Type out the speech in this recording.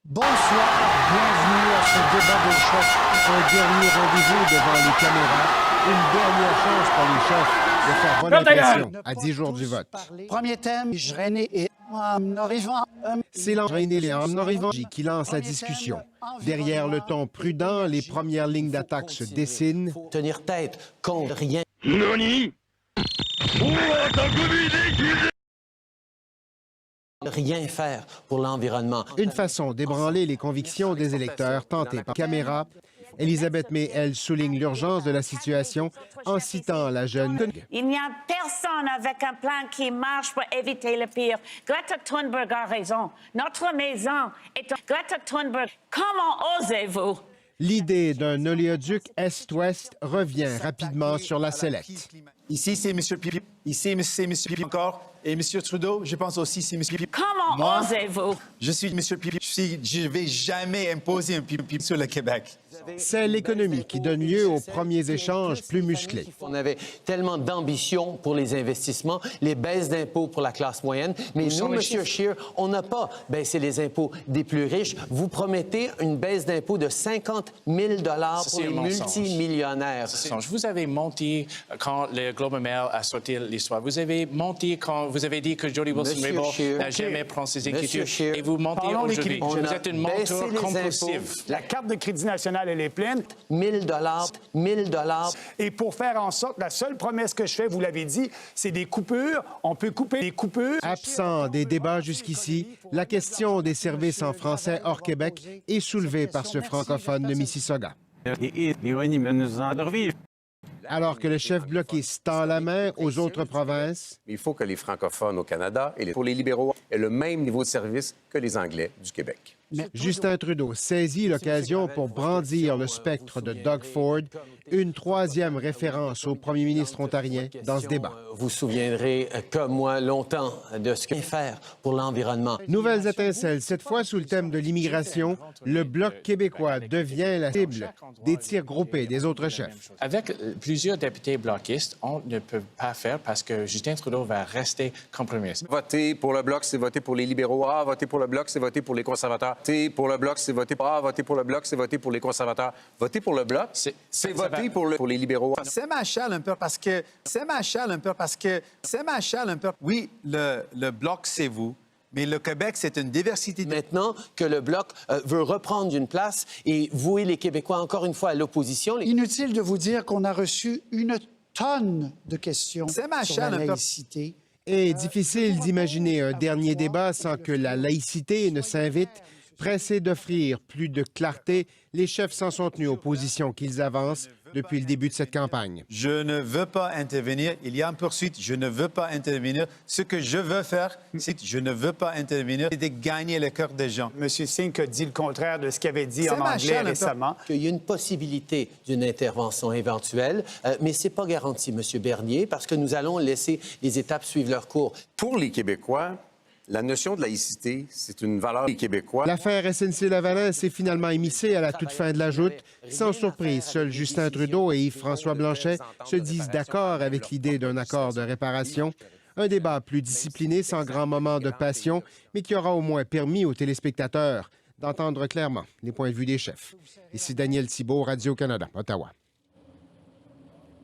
Bonsoir, bienvenue à ce débat de chefs. Un dernier rendez-vous devant les caméras. Une dernière chance pour les chefs de faire bonne impression à 10 jours du vote. Premier thème, René et arrivant. C'est l'entraîné Léon Arrivant qui lance la discussion. Derrière le ton prudent, les premières lignes d'attaque se dessinent. Tenir tête contre rien. Rien faire pour l'environnement. Une façon d'ébranler les convictions des électeurs tentées par caméra. Elisabeth May, elle, souligne l'urgence de la situation en citant la jeune. Il n'y a personne avec un plan qui marche pour éviter le pire. Greta Thunberg a raison. Notre maison est un... Greta Thunberg, comment osez-vous? L'idée d'un oléoduc Est-Ouest revient rapidement sur la sellette. Ici, c'est M. Pipi. Ici, c'est M. Pipi encore. Et M. Trudeau, je pense aussi, c'est M. Pipi. Comment osez-vous? Je suis M. Pipi. Je ne vais jamais imposer un Pipi sur le Québec. C'est l'économie qui donne lieu aux premiers échanges plus musclés. On avait tellement d'ambition pour les investissements, les baisses d'impôts pour la classe moyenne. Mais nous, M. Scheer, on n'a pas baissé les impôts des plus riches. Vous promettez une baisse d'impôts de 50 000 pour les multimillionnaires. Vous avez menti quand le Globe and Mail a sorti l'histoire. Vous avez menti quand vous avez dit que Jody Wilson-Raybould n'a jamais pris ses inquiétudes. Et vous mentez aujourd'hui. Vous êtes une menteur compulsive. La carte de crédit national, elle est pleine. 1 000 Et pour faire en sorte, la seule promesse que je fais, vous l'avez dit, c'est des coupures. On peut couper les coupures. Absent des débats jusqu'ici, la question des services en français hors Québec est soulevée par ce francophone de Mississauga. Alors que le chef bloquiste tend la main aux autres provinces. Il faut que les francophones au Canada et pour les libéraux aient le même niveau de service que les Anglais du Québec. Justin Trudeau saisit l'occasion pour brandir le spectre de Doug Ford, une troisième référence au premier ministre ontarien dans ce débat. Vous vous souviendrez, comme moi, longtemps de ce qu'il faire pour l'environnement. Nouvelles étincelles, cette fois sous le thème de l'immigration, le Bloc québécois devient la cible des tirs groupés des autres chefs. Avec plusieurs députés bloquistes, on ne peut pas faire parce que Justin Trudeau va rester compromis. Voter pour le Bloc, c'est voter pour les libéraux. Ah, voter pour le Bloc, c'est voter pour les conservateurs. Voter pour le Bloc, c'est voter pour... Ah, voter pour le Bloc, c'est voter pour les conservateurs. Voter pour le Bloc, c'est voter pour les libéraux. C'est m'achale un peu parce que... Oui, le Bloc, c'est vous. Mais le Québec, c'est une diversité. Maintenant que le Bloc veut reprendre une place et vouer les Québécois encore une fois à l'opposition... Inutile de vous dire qu'on a reçu une tonne de questions sur la laïcité. Et difficile d'imaginer un dernier débat sans que la laïcité ne s'invite. Pressés d'offrir plus de clarté, les chefs s'en sont tenus aux positions qu'ils avancent depuis le début de cette campagne. Je ne veux pas intervenir. Il y a une poursuite. Je ne veux pas intervenir. Ce que je veux faire, c'est que je ne veux pas intervenir, c'est de gagner le cœur des gens. M. Singh a dit le contraire de ce qu'il avait dit en anglais récemment. Il y a une possibilité d'une intervention éventuelle, mais ce n'est pas garanti, M. Bernier, parce que nous allons laisser les étapes suivre leur cours. Pour les Québécois, la notion de laïcité, c'est une valeur des Québécois. L'affaire SNC-Lavalin s'est finalement émissée à la toute fin de la joute. Sans surprise, seuls Justin Trudeau et Yves-François Blanchet se disent d'accord avec l'idée d'un accord de réparation. Un débat plus discipliné, sans grand moment de passion, mais qui aura au moins permis aux téléspectateurs d'entendre clairement les points de vue des chefs. Ici Daniel Thibault, Radio-Canada, Ottawa.